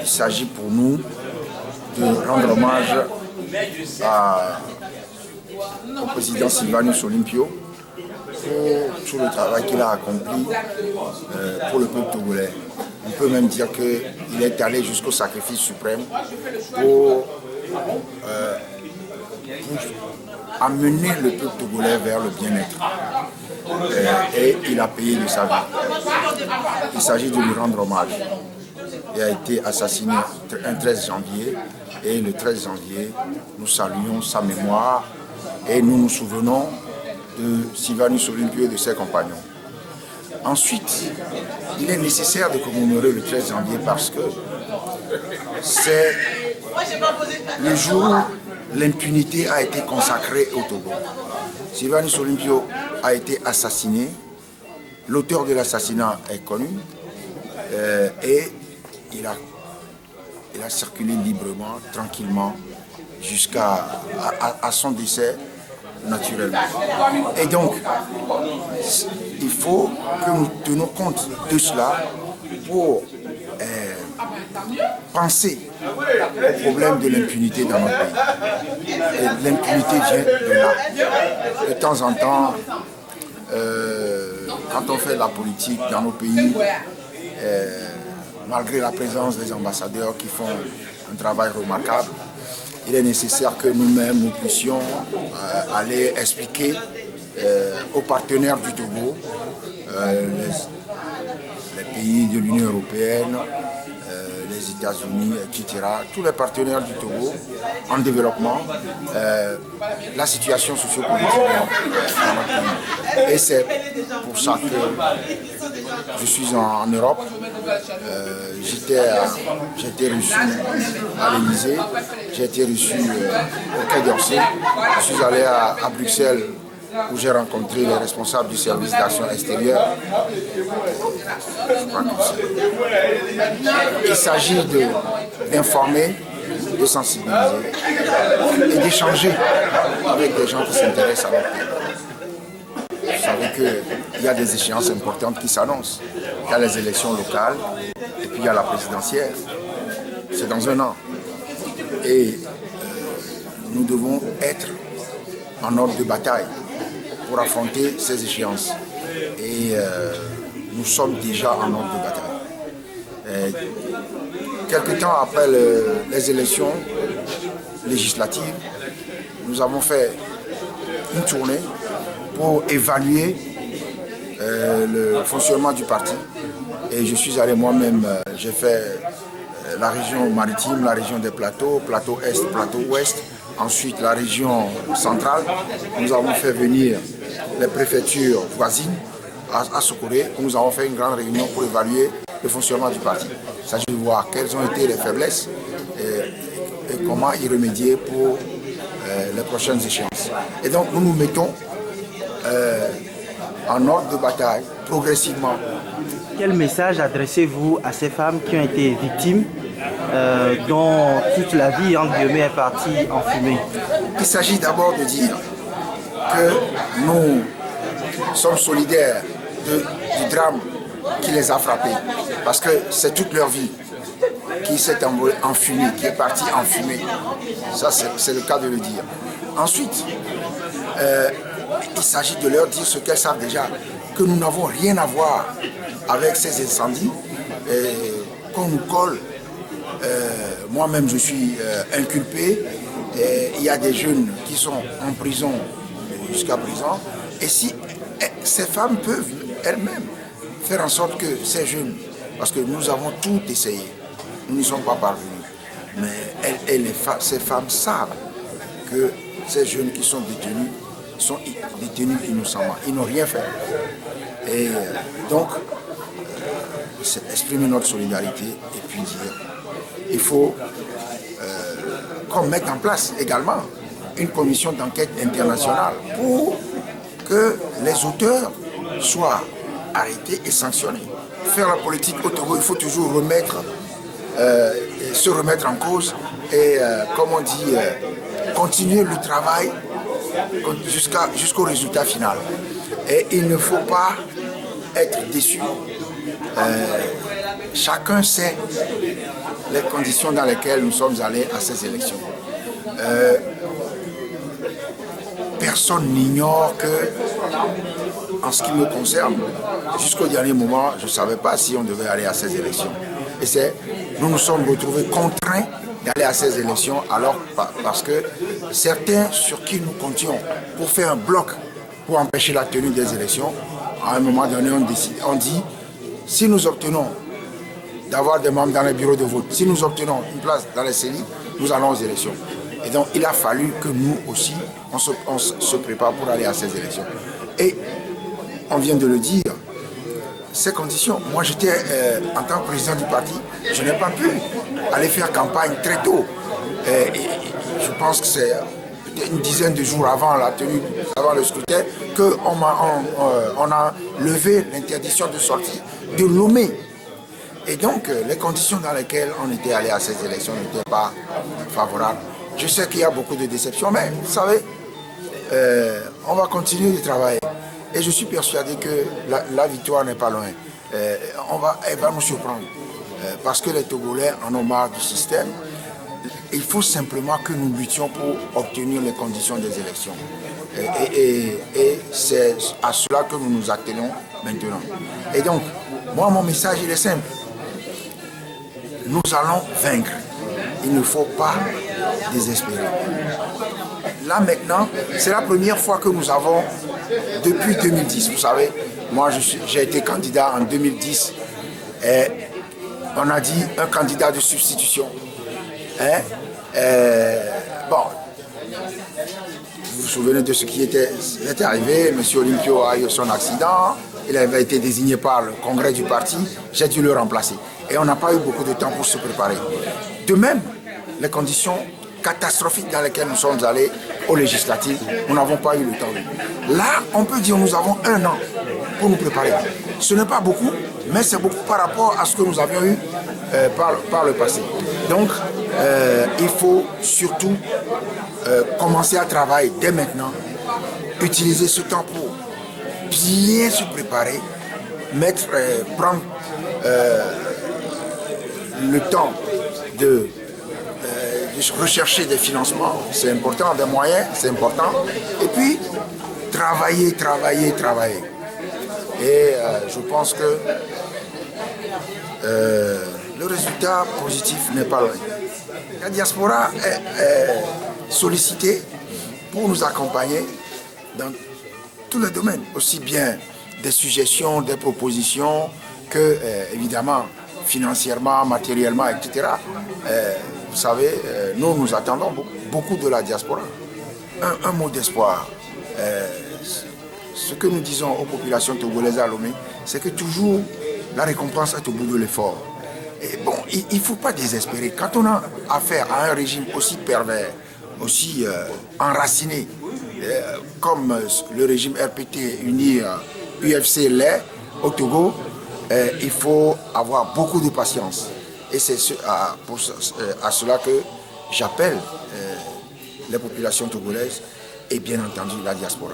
il s'agit pour nous de rendre hommage au président Sylvanus Olympio pour tout le travail qu'il a accompli pour le peuple togolais. On peut même dire qu'il est allé jusqu'au sacrifice suprême pour amener le peuple togolais vers le bien-être. Et il a payé de sa vie. Il s'agit de lui rendre hommage. Il a été assassiné un 13 janvier et le 13 janvier, nous saluons sa mémoire et nous nous souvenons de Sylvanus Olympio et de ses compagnons. Ensuite, il est nécessaire de commémorer le 13 janvier parce que c'est le jour où l'impunité a été consacrée au Togo. Sylvanus Olympio a été assassiné, l'auteur de l'assassinat est connu et il a circulé librement, tranquillement, jusqu'à son décès naturellement. Et donc, il faut que nous tenions compte de cela pour penser au problème de l'impunité dans notre pays. Et l'impunité vient de là. De temps en temps, quand on fait la politique dans nos pays, malgré la présence des ambassadeurs qui font un travail remarquable, il est nécessaire que nous-mêmes, nous puissions aller expliquer aux partenaires du Togo, les pays de l'Union européenne, les États-Unis, etc., tous les partenaires du Togo en développement, la situation sociopolitique dans notre pays. Et c'est pour ça que je suis en Europe. J'ai été reçu à l'Élysée, j'ai été reçu au Quai d'Orsay, je suis allé à Bruxelles où j'ai rencontré les responsables du service d'action extérieure. Il s'agit d'informer, de sensibiliser et d'échanger avec des gens qui s'intéressent à notre pays. Vous savez qu'il y a des échéances importantes qui s'annoncent. Il y a les élections locales et puis il y a la présidentielle. C'est dans un an. Et nous devons être en ordre de bataille pour affronter ces échéances. Et nous sommes déjà en ordre de bataille. Quelque temps après les élections législatives, nous avons fait une tournée pour évaluer le fonctionnement du parti. Et je suis allé moi-même, j'ai fait la région maritime, la région des plateaux, plateau Est, plateau Ouest, ensuite la région centrale. Nous avons fait venir les préfectures voisines à Sokoré, où nous avons fait une grande réunion pour évaluer le fonctionnement du parti. Il s'agit de voir quelles ont été les faiblesses et comment y remédier pour les prochaines échéances. Et donc nous nous mettons en ordre de bataille progressivement. Quel message adressez-vous à ces femmes qui ont été victimes dont toute la vie entre guillemets est partie en fumée? Il s'agit d'abord de dire que nous sommes solidaires du drame qui les a frappés, parce que c'est toute leur vie qui s'est en fumée, qui est partie en fumée. Ça, c'est le cas de le dire. Ensuite, il s'agit de leur dire ce qu'elles savent déjà, que nous n'avons rien à voir avec ces incendies qu'on nous colle. Moi-même, je suis inculpé. Il y a des jeunes qui sont en prison jusqu'à présent. Et si ces femmes peuvent elles-mêmes faire en sorte que ces jeunes, parce que nous avons tout essayé, nous n'y sommes pas parvenus, mais ces femmes savent que ces jeunes qui sont détenus innocemment. Ils n'ont rien fait. Et donc, c'est exprimer notre solidarité et puis dire, il faut qu'on mette en place également une commission d'enquête internationale pour que les auteurs soient arrêtés et sanctionnés. Faire la politique au Togo, il faut toujours se remettre en cause et, comme on dit, continuer le travail jusqu'au résultat final. Et il ne faut pas être déçu. Chacun sait les conditions dans lesquelles nous sommes allés à ces élections. Personne n'ignore que, en ce qui me concerne, jusqu'au dernier moment, je ne savais pas si on devait aller à ces élections. Et nous nous sommes retrouvés contraints d'aller à ces élections, alors parce que certains sur qui nous comptions pour faire un bloc pour empêcher la tenue des élections, à un moment donné, on dit, si nous obtenons d'avoir des membres dans les bureaux de vote, si nous obtenons une place dans les CELI, nous allons aux élections. Et donc, il a fallu que nous aussi, on se prépare pour aller à ces élections. Et on vient de le dire, ces conditions, moi j'étais, en tant que président du parti, je n'ai pas pu aller faire campagne très tôt. Et je pense que c'est une dizaine de jours avant la tenue, avant le scrutin, qu'on a levé l'interdiction de sortie de Lomé. Et donc, les conditions dans lesquelles on était allé à ces élections n'étaient pas favorables. Je sais qu'il y a beaucoup de déceptions, mais vous savez, on va continuer de travailler. Et je suis persuadé que la victoire n'est pas loin. Elle va nous surprendre. Parce que les Togolais en ont marre du système. Il faut simplement que nous luttions pour obtenir les conditions des élections. Et c'est à cela que nous nous attelons maintenant. Et donc, moi, mon message, il est simple. Nous allons vaincre. Il ne faut pas désespérer. Là maintenant, c'est la première fois que nous avons, depuis 2010, vous savez, moi j'ai été candidat en 2010 et on a dit un candidat de substitution. Bon, vous vous souvenez de ce qui était arrivé, M. Olympio a eu son accident, il avait été désigné par le congrès du parti, j'ai dû le remplacer. Et on n'a pas eu beaucoup de temps pour se préparer. De même, les conditions catastrophiques dans lesquelles nous sommes allés aux législatives, nous n'avons pas eu le temps. Là, on peut dire que nous avons 1 an pour nous préparer. Ce n'est pas beaucoup, mais c'est beaucoup par rapport à ce que nous avions eu par le passé. Donc, il faut surtout commencer à travailler dès maintenant, utiliser ce temps pour bien se préparer, prendre le temps de rechercher des financements, c'est important, des moyens, c'est important. Et puis, travailler. Et je pense que le résultat positif n'est pas loin. La diaspora est sollicitée pour nous accompagner dans tous les domaines, aussi bien des suggestions, des propositions, que, évidemment, financièrement, matériellement, etc. Vous savez, nous attendons beaucoup de la diaspora. Un mot d'espoir. Ce que nous disons aux populations togolaises à Lomé, c'est que toujours la récompense est au bout de l'effort. Et bon, il ne faut pas désespérer. Quand on a affaire à un régime aussi pervers, aussi enraciné, comme le régime RPT uni UFC l'est au Togo, il faut avoir beaucoup de patience. Et c'est à cela que j'appelle les populations togolaises et bien entendu la diaspora.